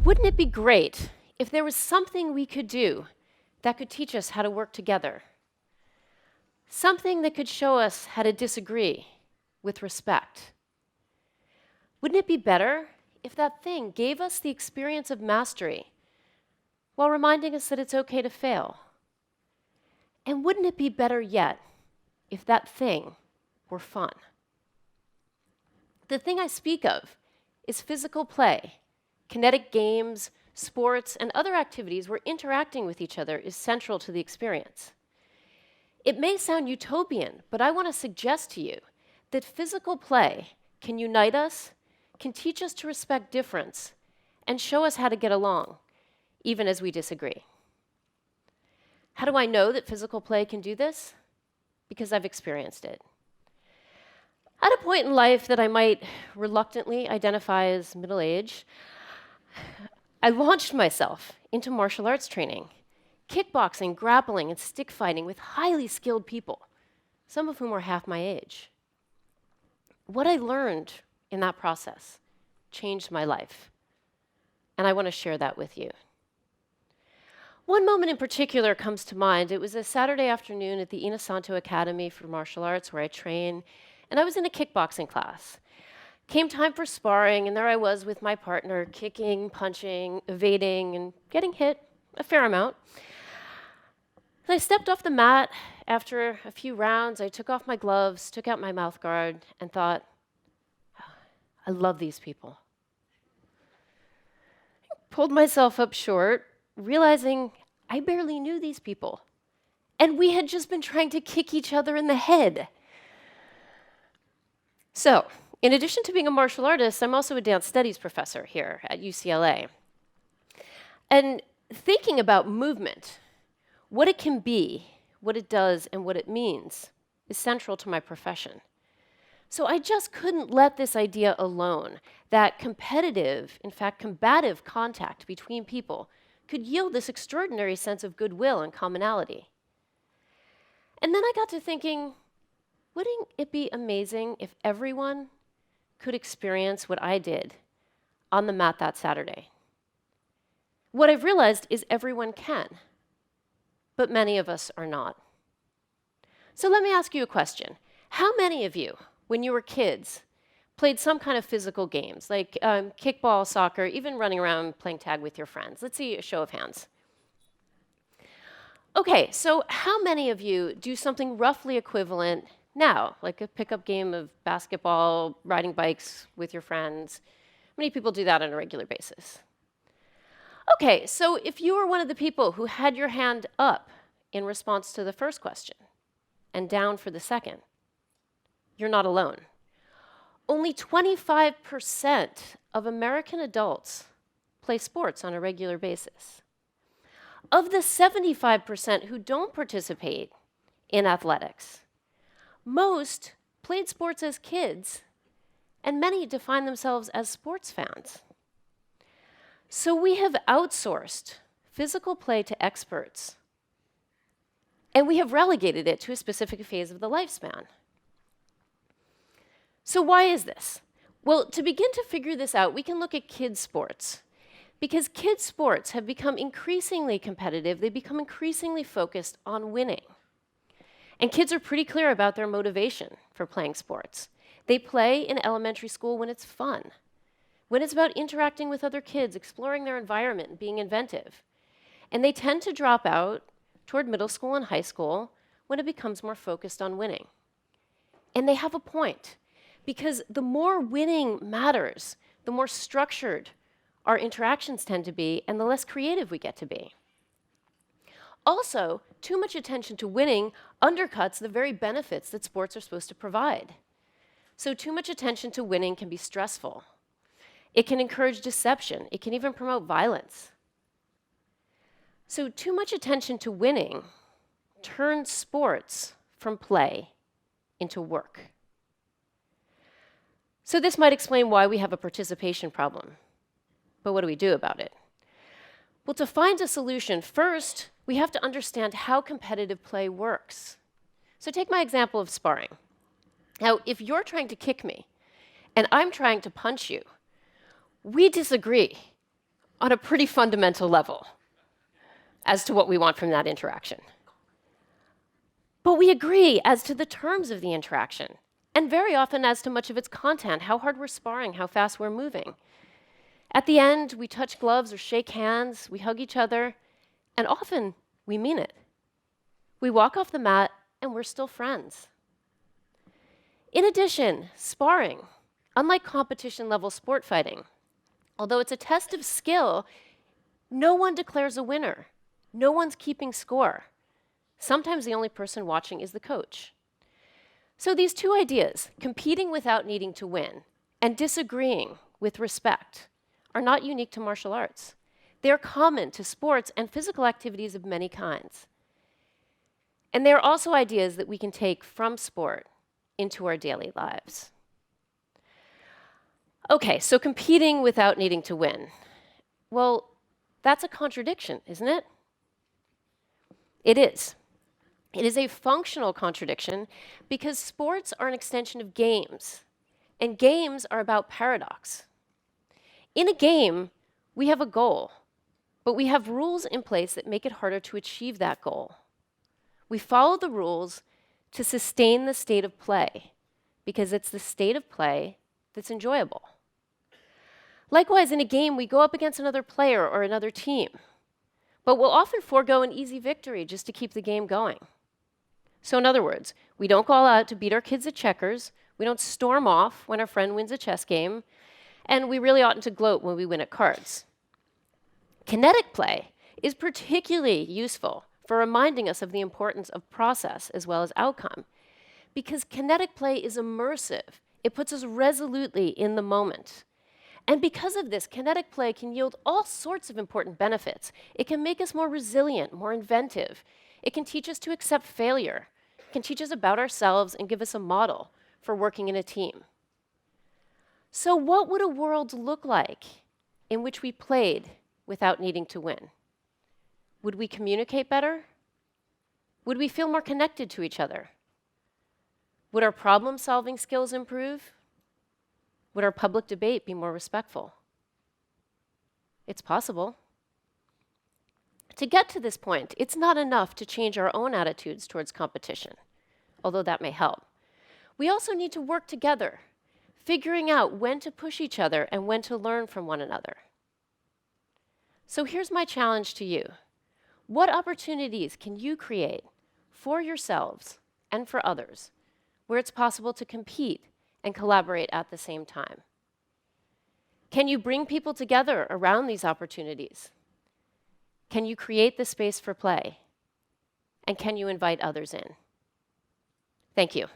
Wouldn't it be great if there was something we could do that could teach us how to work together? Something that could show us how to disagree with respect. Wouldn't it be better if that thing gave us the experience of mastery while reminding us that it's okay to fail? And wouldn't it be better yet if that thing were fun? The thing I speak of is physical play, kinetic games, sports, and other activities where interacting with each other is central to the experience. It may sound utopian, but I want to suggest to you that physical play can unite us, can teach us to respect difference, and show us how to get along, even as we disagree. How do I know that physical play can do this? Because I've experienced it. At a point in life that I might reluctantly identify as middle-aged, I launched myself into martial arts training, kickboxing, grappling, and stick fighting with highly skilled people, some of whom were half my age. What I learned in that process changed my life, and I want to share that with you. One moment in particular comes to mind. It was a Saturday afternoon at the Inasanto Academy for Martial Arts where I train, and I was in a kickboxing class. Came time for sparring, and there I was with my partner, kicking, punching, evading, and getting hit a fair amount. As I stepped off the mat after a few rounds, I took off my gloves, took out my mouth guard, and thought, I love these people. I pulled myself up short, realizing I barely knew these people, and we had just been trying to kick each other in the head. So, in addition to being a martial artist, I'm also a dance studies professor here at UCLA. And thinking about movement, what it can be, what it does, and what it means is central to my profession. So I just couldn't let this idea alone that competitive, in fact, combative contact between people could yield this extraordinary sense of goodwill and commonality. And then I got to thinking, wouldn't it be amazing if everyone could experience what I did on the mat that Saturday? What I've realized is everyone can, but many of us are not. So let me ask you a question. How many of you, when you were kids, played some kind of physical games, like kickball, soccer, even running around playing tag with your friends? Let's see a show of hands. Okay, so how many of you do something roughly equivalent now, like a pickup game of basketball, riding bikes with your friends? How many people do that on a regular basis? Okay, so if you were one of the people who had your hand up in response to the first question and down for the second, you're not alone. Only 25% of American adults play sports on a regular basis. Of the 75% who don't participate in athletics, most played sports as kids, and many define themselves as sports fans. So we have outsourced physical play to experts, and we have relegated it to a specific phase of the lifespan. So why is this? Well, to begin to figure this out, we can look at kids' sports. Because kids' sports have become increasingly competitive, they become increasingly focused on winning. And kids are pretty clear about their motivation for playing sports. They play in elementary school when it's fun, when it's about interacting with other kids, exploring their environment, and being inventive. And they tend to drop out toward middle school and high school when it becomes more focused on winning. And they have a point, because the more winning matters, the more structured our interactions tend to be, and the less creative we get to be. Also, too much attention to winning undercuts the very benefits that sports are supposed to provide. So too much attention to winning can be stressful. It can encourage deception. It can even promote violence. So too much attention to winning turns sports from play into work. So this might explain why we have a participation problem. But what do we do about it? Well, to find a solution, first, we have to understand how competitive play works. So take my example of sparring. Now, if you're trying to kick me and I'm trying to punch you, we disagree on a pretty fundamental level as to what we want from that interaction. But we agree as to the terms of the interaction, and very often as to much of its content, how hard we're sparring, how fast we're moving. At the end, we touch gloves or shake hands, we hug each other, and often we mean it. We walk off the mat and we're still friends. In addition, sparring, unlike competition-level sport fighting, although it's a test of skill, no one declares a winner. No one's keeping score. Sometimes the only person watching is the coach. So these two ideas, competing without needing to win and disagreeing with respect, are not unique to martial arts. They're common to sports and physical activities of many kinds. And they're also ideas that we can take from sport into our daily lives. Okay, so competing without needing to win. Well, that's a contradiction, isn't it? It is. It is a functional contradiction because sports are an extension of games, and games are about paradox. In a game, we have a goal, but we have rules in place that make it harder to achieve that goal. We follow the rules to sustain the state of play, because it's the state of play that's enjoyable. Likewise, in a game, we go up against another player or another team, but we'll often forego an easy victory just to keep the game going. So in other words, we don't go all out to beat our kids at checkers, we don't storm off when our friend wins a chess game, and we really oughtn't to gloat when we win at cards. Kinetic play is particularly useful for reminding us of the importance of process as well as outcome, because kinetic play is immersive. It puts us resolutely in the moment. And because of this, kinetic play can yield all sorts of important benefits. It can make us more resilient, more inventive. It can teach us to accept failure. It can teach us about ourselves and give us a model for working in a team. So what would a world look like in which we played without needing to win? Would we communicate better? Would we feel more connected to each other? Would our problem-solving skills improve? Would our public debate be more respectful? It's possible. To get to this point, it's not enough to change our own attitudes towards competition, although that may help. We also need to work together, figuring out when to push each other and when to learn from one another. So here's my challenge to you. What opportunities can you create for yourselves and for others where it's possible to compete and collaborate at the same time? Can you bring people together around these opportunities? Can you create the space for play? And can you invite others in? Thank you.